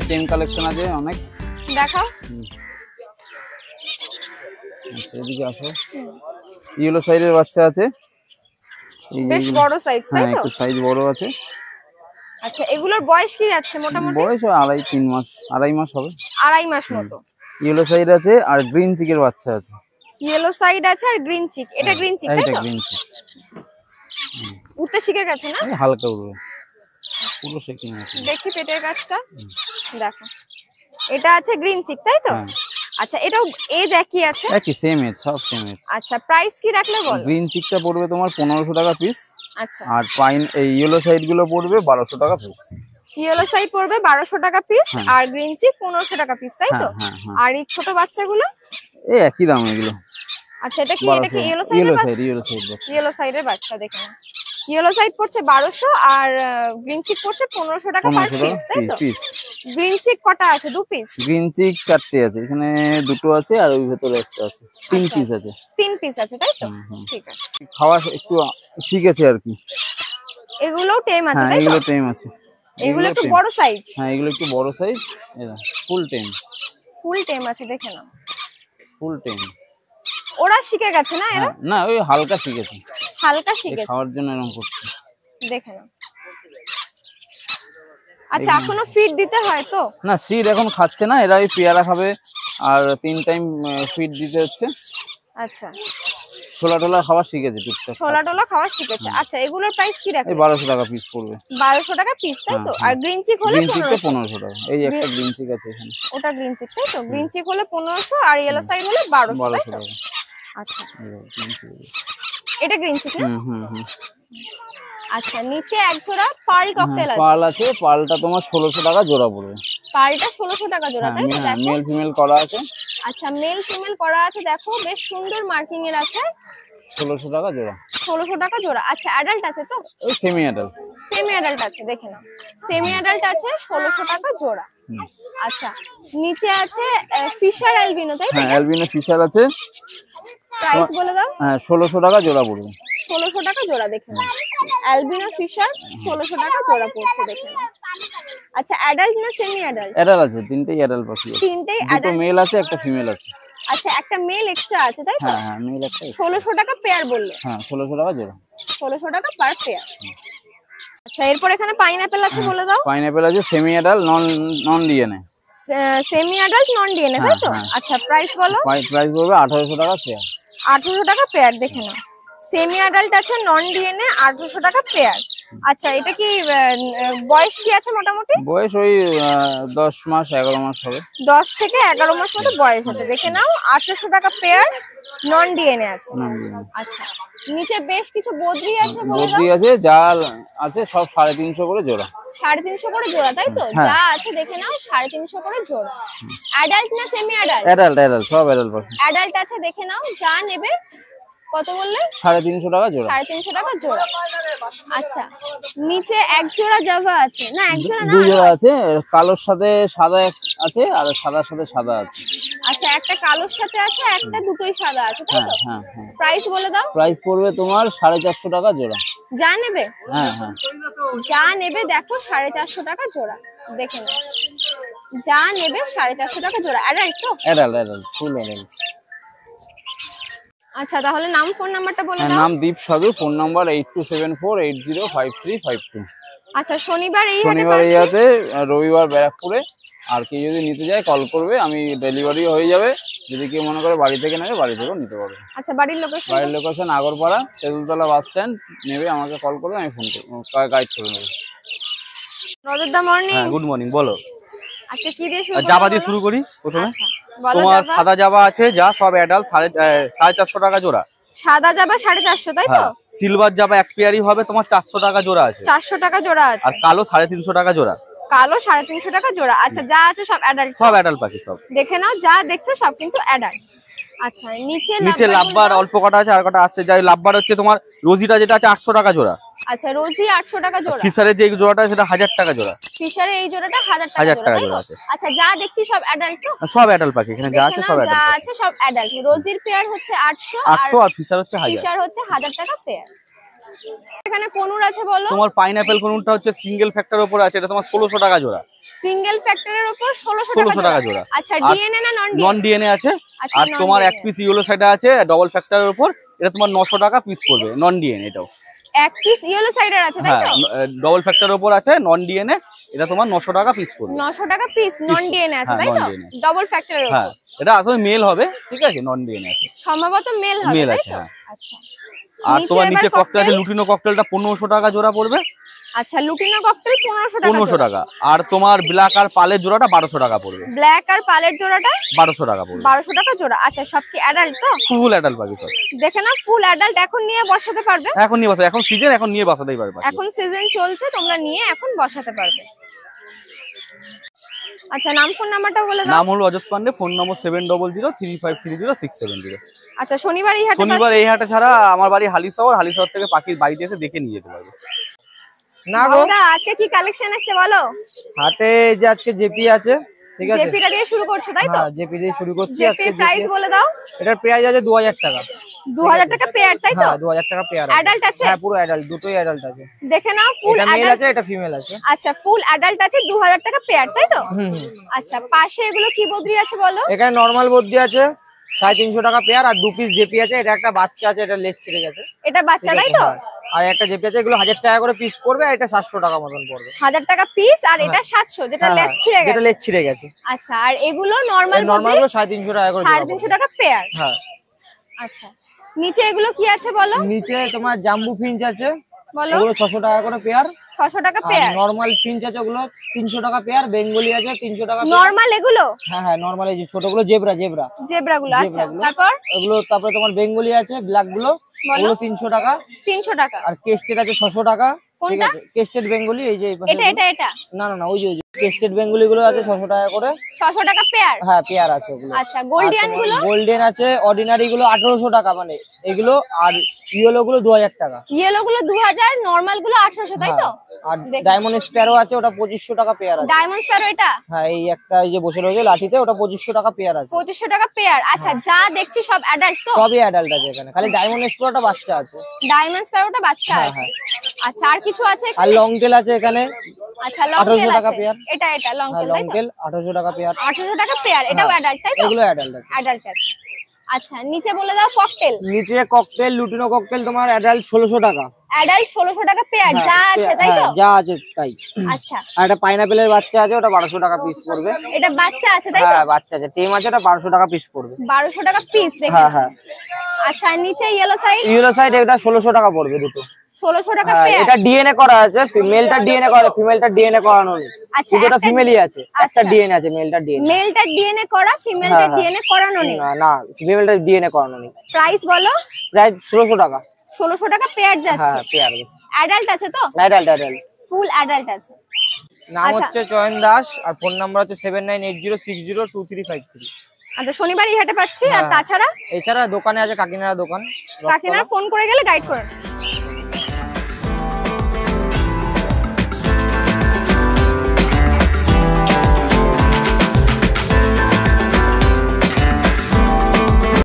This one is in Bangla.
চেন কালেকশন আছে অনেক, দেখাও। আচ্ছা এদিকে আসো, ইয়েলো সাইজের বাচ্চা আছে, বেশ বড় সাইজ তাই হ্যাঁ তো? একটু সাইজ বড় আছে। আচ্ছা এগুলোর বয়স কি যাচ্ছে মোটামুটি? বয়স 2.5-3 মাস, 2.5 মাস হবে, 2.5 মাস মতো। ইয়েলো সাইড আছে আর গ্রিন চিকের বাচ্চা আছে। ইয়েলো সাইড আছে আর গ্রিন চিক, এটা গ্রিন চিক তাই এইটা তো? গ্রিন চিক, উঠতে শিখে গেছে না? হালকা উড়বে, পুরো শেকিং আছে। দেখি পেটের কাছটা, দেখো এটা আছে গ্রিন চিক তাই তো? আচ্ছা এটাও এজ একই আছে? একই সেম এজ, সব সেম এজ। আচ্ছা প্রাইস কি রাখলে বলো? গ্রিন চিকটা পড়বে তোমার 1500 টাকা পিস। আচ্ছা আর পাইন এই ইয়েলো সাইড গুলো পড়বে 1200 টাকা পিস। ইয়েলো সাইড পড়বে 1200 টাকা পিস আর গ্রিন চিক 1500 টাকা পিস তাই তো? আর এই ছোট বাচ্চাগুলো এই একই দাম এগুলো। আচ্ছা এটা কি ইয়েলো সাইডের বাচ্চা? ইয়েলো সাইডের বাচ্চা দেখে না, ইয়েলো সাইড পড়ছে 1200 আর গ্রিন চিক পড়ছে 1500 টাকা পার পিস তাই তো? গ্রিন চিক কটা আছে? 2 পিস? গ্রিন চিক 4টে আছে, এখানে 2টো আছে আর ওই ভেতরে একটা আছে, 3 পিস আছে। 3 পিস আছে তাই তো? ঠিক আছে, খাওয়া একটু শিখেছে আর কি। এগুলো টেম আছে হ্যাঁ তাই তো? এগুলো টেম আছে, এগুলো একটু বড় সাইজ। হ্যাঁ এগুলো একটু বড় সাইজ, এরা ফুল টেম। ফুল টেম আছে দেখে নাও, ফুল টেম। ওরা শিখে গেছে না এরা? না ওই হালকা শিখেছে, হালকা শিখেছে, খাওয়ার জন্য এরকম করছে, দেখে নাও। আচ্ছা এখনো ফিড দিতে হয় তো? না সিড এখন খাচ্ছে না, এরা ওই পেয়ারা খাবে আর 3 টাইম ফিড দিতে হচ্ছে। আচ্ছা ছোলা টোলা খাওয়া শিখেছে টুকটাক, ছোলা টোলা খাওয়া শিখেছে। আচ্ছা এগুলোর প্রাইস কি রাখবে? 1200 টাকা পিস পড়বে। 1200 টাকা পিস তাই তো? আর গ্রিন চিক হলে 1500 টাকা। এই একটা গ্রিন চিক আছে এখানে, ওটা গ্রিন চিক তাই তো? গ্রিন চিক হলে 1500 আর ইয়েলো সাইড হলে 1200 তাই তো? আচ্ছা এটা গ্রিন চিক না? আচ্ছা নিচে এক জোড়া পার্ল ককটেল আছে। পার্ল আছে, পার্লটা তোমার 1600 টাকা জোড়া পড়বে। পার্লটা 1600 টাকা জোড়া তাই তো? দেখো মেল ফিমেল করা আছে। আচ্ছা মেল ফিমেল করা আছে, দেখো বেশ সুন্দর মার্কিং এর আছে। 1600 টাকা জোড়া। 1600 টাকা জোড়া। আচ্ছা অ্যাডাল্ট আছে তো? ওই সেমি অ্যাডাল্ট। সেমি অ্যাডাল্ট আছে দেখে নাও, সেমি অ্যাডাল্ট আছে 1600 টাকা জোড়া। আচ্ছা নিচে আছে ফিশার অ্যালবিনো তাই তো? হ্যাঁ অ্যালবিনো ফিশার আছে, প্রাইস বলে দাও। হ্যাঁ 1600 টাকা জোড়া পড়বে। 1600 টাকা জোড়া দেখে নাও, অ্যালবিনো ফিশার 1600 টাকা জোড়া পড়ছে দেখে নাও। আচ্ছা অ্যাডাল্ট না সেমি অ্যাডাল্ট? অ্যাডাল্ট আছে, তিনটেই অ্যাডাল্ট পাখি আছে। তিনটেই অ্যাডাল্ট, মেল আছে একটা ফিমেল আছে। আচ্ছা একটা মেল এক্সট্রা আছে তাই তো? হ্যাঁ মেল একটা। 1600 টাকা পেয়ার বললে? হ্যাঁ 1600 টাকা জোড়া। 1600 টাকা পার পেয়ার। আচ্ছা এরপর এখানে পাইনাপেল আছে বলে দাও। পাইনাপেল আছে semi adult, non DNA. Semi adult non DNA তাই তো? আচ্ছা প্রাইস বলো। প্রাইস পড়বে 1800 টাকা পেয়ার। 1800 টাকা পেয়ার দেখে নাও, সেমি অ্যাডাল্ট আছে নন ডিএনএ 1800 টাকা পেয়ার। আচ্ছা এটা কি বয়স কি আছে মোটামুটি? বয়স ওই 10 মাস 11 মাস হবে। 10 থেকে 11 মাস মতো বয়স আছে দেখে নাও, 1800 টাকা পেয়ার, নন ডিএনএ আছে। আচ্ছা নিচে বেশ কিছু বদ্রি আছে বলে দাও। বদ্রি আছে, জাল আছে, সব 350 করে জোড়া। 350 করে জোড়া তাই তো? যা আছে দেখে নাও 350 করে জোড়া। অ্যাডাল্ট না সেমি অ্যাডাল্ট? অ্যাডাল্ট সব অ্যাডাল্ট পাখি। অ্যাডাল্ট আছে দেখে নাও, যা নেবে। কত বললে? 350 টাকা জোড়া। 350 টাকা জোড়া। আচ্ছা নিচে এক জোড়া জাভা আছে, না এক জোড়া না, 2 জোড়া আছে, কালোর সাথে সাদা আছে আর সাদার সাথে সাদা আছে। আচ্ছা একটা কালোর সাথে আছে, একটা দুটোই সাদা আছে তাই তো? হ্যাঁ প্রাইস বলে দাও। প্রাইস পড়বে তোমার 450 টাকা জোড়া। যা নেবে? হ্যাঁ যা নেবে দেখো 450 টাকা জোড়া দেখে নাও, যা নেবে 450 টাকা জোড়া। অ্যাডাল্ট তো? Adult full adult. আচ্ছা তাহলে নাম ফোন নাম্বারটা বলে দাও। নাম দীপ সাধু, ফোন নাম্বার 8274805352। আচ্ছা শনিবার এই হাটে, রবিবার ব্যারাকপুরে। আর কেউ যদি নিতে যায় কল করবে, আমি ডেলিভারি হয়ে যাবে। যদি কেউ মনে করে বাড়ি থেকে নেবে, বাড়ি থেকেও নিতে পারবে। আচ্ছা বাড়ির location Agarpara Tentultala bus stand. নেবে আমাকে কল করবে, আমি ফোন করব, গাইড করে নেব। রজতদা মর্নিং। হ্যাঁ গুড মর্নিং, বলো। আচ্ছা কি দিয়ে শুরু করব? জাভা দিয়ে শুরু করি প্রথমে। বলো। তোমার সাদা জাভা আছে, যা সব অ্যাডাল্ট 450 টাকা জোড়া। সাদা জাভা 450 তাই তো? সিলভার জাভা এক পেয়ারই হবে তোমার 400 টাকা জোড়া আছে। 400 টাকা জোড়া আছে। আর কালো 350 টাকা জোড়া। কালো 350 টাকা জোড়া। আচ্ছা যা আছে সব অ্যাডাল্ট? সব অ্যাডাল্ট পাখি সব। দেখে নাও যা দেখছো সব কিন্তু অ্যাডাল্ট। আচ্ছা নিচে লাভবার অল্প কটা আছে, আর কটা আছে। যাই লাভবার হচ্ছে তোমার রোজিটা যেটা আছে 800 টাকা জোড়া। আচ্ছা রোজি 800 টাকা জোড়া। ফিশারের যে জোড়াটা সেটা 1000 টাকা জোড়া। ফিশারের এই জোড়াটা 1000 টাকা জোড়া আছে। আচ্ছা যা দেখছি সব অ্যাডাল্ট তো? সব অ্যাডাল্ট পাখি, এখানে যা আছে সব অ্যাডাল্ট। যা আছে সব অ্যাডাল্ট। রোজির পেয়ার হচ্ছে 800 আর ফিশার হচ্ছে 1000। ফিশার হচ্ছে 1000 টাকা পেয়ার। এখানে কোনুর আছে বলো? তোমার পাইনাপেল কোনুরটা হচ্ছে সিঙ্গেল ফ্যাক্টরের উপর আছে, এটা তোমার 1600 টাকা জোড়া। সিঙ্গেল ফ্যাক্টরের উপর 1600 1600 টাকা জোড়া। আচ্ছা, আর ডিএনএ না নন নন ডিএনএ আছে। আচ্ছা, আর তোমার এক non-DNA পিস ইয়েলো সাইডে আছে ডবল ফ্যাক্টরের উপর, এটা তোমার 900 টাকা পিস পড়বে, নন ডিএনএ এটাও। এক পিস ইয়েলো সাইডার আছে তাই হ্যাঁ, তো? ডবল ফ্যাক্টরের উপর আছে, নন ডিএনএ, এটা তোমার 900 টাকা পিস পড়বে। 900 টাকা পিস নন ডিএনএ আছে হ্যাঁ, তাই তো? non-DNA ডবল ফ্যাক্টরের উপর হ্যাঁ, এটা আসলে মেল হবে, ঠিক আছে, নন ডিএনএ আছে। সম্ভবত মেল হবে মেল তাই আছে, তো? হ্যাঁ। আচ্ছা। আর তোমার এবার নিচে ককটেল আছে, cocktail? লুটিনো ককটেলটা 1500 টাকা জোড়া পড়বে। আচ্ছা, লুটিনো ককটেল 1500 টাকা 1500 টাকা। আর তোমার ব্ল্যাক আর পালের জোড়াটা 1200 টাকা পড়বে। ব্ল্যাক আর পালের জোড়াটা 1200 টাকা পড়বে। 1200 টাকা জোড়া। আচ্ছা, সব কি অ্যাডাল্ট তো? ফুল অ্যাডাল্ট পাখি সব। দেখে না, ফুল অ্যাডাল্ট এখন নিয়ে বসাতে পারবে। এখন নিয়ে বসা, এখন সিজন, এখন নিয়ে বসাতেই পারবে পাখি। এখন সিজন চলছে, তোমরা নিয়ে এখন বসাতে পারবে। আচ্ছা, নাম ফোন নাম্বারটা বলে দাও। নাম হলো অজত পান্ডে, ফোন নম্বর 7003530670। আচ্ছা, শনিবার এই হাটে শনিবার এই হাটে ছাড়া আমার বাড়ি হালিশহর, হালিশহর থেকে পাখির বাড়িতে এসে দেখে নিয়ে যেতে পারবে। না গো, দাদা আজকে কি কালেকশন আসছে বলো? হাটে যে আজকে জেপি আছে, ঠিক আছে? জেপিটা দিয়ে শুরু করছো তাই তো? হ্যাঁ, জেপি দিয়ে শুরু করছি আজকে। জেপির প্রাইস বলে দাও। এটার প্রাইস আছে 2000 টাকা। 2000 টাকা পেয়ার তাই তো? হ্যাঁ, 2000 টাকা পেয়ার আছে। অ্যাডাল্ট আছে? হ্যাঁ, পুরো অ্যাডাল্ট, দুটোই অ্যাডাল্ট আছে। দেখে নাও, ফুল এটা মেল অ্যাডাল্ট আছে, এটা ফিমেল আছে। আচ্ছা, ফুল অ্যাডাল্ট আছে, 2000 টাকা পেয়ার তাই তো? হুম। আচ্ছা, পাশে এগুলো কি বদ্রি আছে বলো? এখানে নরমাল বদ্রি আছে 350 টাকা পেয়ার, আর 2 পিস জেপি আছে। এটা একটা বাচ্চা আছে, এটা লেজ ছিঁড়ে গেছে। এটা বাচ্চা তাই তো? হ্যাঁ। আর একটা জেপি আছে, এগুলো 1000 টাকা করে পিস পড়বে, আর এটা 700 টাকা মতন পড়বে। 1000 টাকা পিস, আর এটা 700, যেটা হ্যাঁ, লেজ ছিঁড়ে যেটা গেছে। লেজ ছিঁড়ে গেছে। আচ্ছা, আর এগুলো নরমাল নরমাল বদ্রি গুলো 350 টাকা করে জোড়া 350 পড়বে। টাকা পেয়ার। হ্যাঁ। আচ্ছা, নিচে এগুলো কি আছে বলো? নিচে তোমার জাম্বু ফিঞ্চ আছে, বলো। এগুলো 600 টাকা করে পেয়ার। 600 টাকা পেয়ার। নরমাল ফিঞ্চ আছে, ওগুলো 300 টাকা পেয়ার। বেঙ্গলি আছে 300 টাকা পেয়ার। নরমাল এগুলো হ্যাঁ হ্যাঁ, নরমাল এই যে ছোটগুলো জেব্রা জেব্রা জেব্রাগুলো। আচ্ছা, জেব্রাগুলো। তারপর এগুলো, তারপরে তোমার বেঙ্গলি আছে ব্ল্যাক গুলো, বলো। ওগুলো 300 টাকা। 300 টাকা। আর কেস্টেড আছে 600 টাকা। ঠিক কোনটা? আছে, কেস্টেড বেঙ্গলি এই যে এই পাশে এটা গুলো। এটা এটা না না না, ওই যে কেস্টেড বেঙ্গলি গুলো আছে 600 টাকা করে। 600 টাকা পেয়ার। হ্যাঁ, পেয়ার আছে ওগুলো। আচ্ছা, গোল্ডিয়ান গুলো? গোল্ডেন আছে, অর্ডিনারি গুলো 1800 টাকা মানে এগুলো, আর ইয়েলো গুলো 2000 টাকা। ইয়েলো গুলো 2000, নরমাল গুলো 1800 তাই তো? আর দেখি। ডায়মন্ড স্প্যারো আছে, ওটা 2500 টাকা পেয়ার আছে। ডায়মন্ড স্প্যারো এটা হ্যাঁ, এই একটা এই যে বসে রয়েছে লাঠিতে, ওটা 2500 টাকা পেয়ার আছে। 2500 টাকা পেয়ার। আচ্ছা, যা দেখছি সব অ্যাডাল্ট তো? সবই অ্যাডাল্ট আছে এখানে, খালি ডায়মন্ড স্প্যারোটা বাচ্চা আছে। ডায়মন্ড স্প্যারোটা বাচ্চা হ্যাঁ, আছে। হ্যাঁ। আচ্ছা, আর কিছু আছে আর এখানে? লং টেল আছে এখানে। আচ্ছা, লং 1800 টেল টাকা আছে। পেয়ার। এটা এটা লং হ্যাঁ, টেল লং তাই তো? টেল 1800 টাকা পেয়ার। 1800 টাকা পেয়ার। এটাও হ্যাঁ, অ্যাডাল্ট তাই তো? এগুলো অ্যাডাল্ট আছে। অ্যাডাল্ট আছে। আচ্ছা, নিচে বলে দাও ককটেল। নিচে ককটেল, লুটিনো ককটেল তোমার অ্যাডাল্ট 1600 টাকা। অ্যাডাল্ট 1600 টাকা পেয়ার, যা আছে তাই তো? হ্যাঁ, যা আছে তাই। আচ্ছা, আর একটা পাইনাপেলের বাচ্চা আছে, ওটা 1200 টাকা পিস পড়বে। এটা বাচ্চা আছে তাই তো? হ্যাঁ, বাচ্চা আছে, টেম আছে, ওটা 1200 টাকা পিস পড়বে। 1200 টাকা পিস দেখে। হ্যাঁ হ্যাঁ। আচ্ছা, নিচে ইয়েলো সাইড ইউরো সাইড এটা 1600 টাকা পড়বে দুটো। 1600 টাকা হ্যাঁ, পেয়ার। এটা ডিএনএ করা আছে, মেলটা ডিএনএ করা, ফিমেলটা ডিএনএ করানো নেই। আচ্ছা, কিন্তু এটা একটা- ফিমেলই আছে, একটা আচ্ছা। ডিএনএ আছে, মেলটা ডিএনএ। মেলটা ডিএনএ করা, ফিমেলটা হ্যাঁ, হ্যাঁ। ডিএনএ করানো নেই। না না, ফিমেলটা ডিএনএ করানো নেই। প্রাইস বলো। প্রায় 1600 টাকা। 1600 টাকা পেয়ার যাচ্ছে। হ্যাঁ, পেয়ার। অ্যাডাল্ট আছে তো? Adult adult. ফুল অ্যাডাল্ট আছে। নাম আচ্ছা। হচ্ছে চয়ন দাস, আর ফোন নাম্বার হচ্ছে 7980602353। আচ্ছা, শনিবার এই হাটে পাচ্ছি। আর হ্যাঁ। তাছাড়া এছাড়া দোকানে আছে, কাকিনাড়া দোকান। কাকিনার ফোন করে গেলে গাইড করে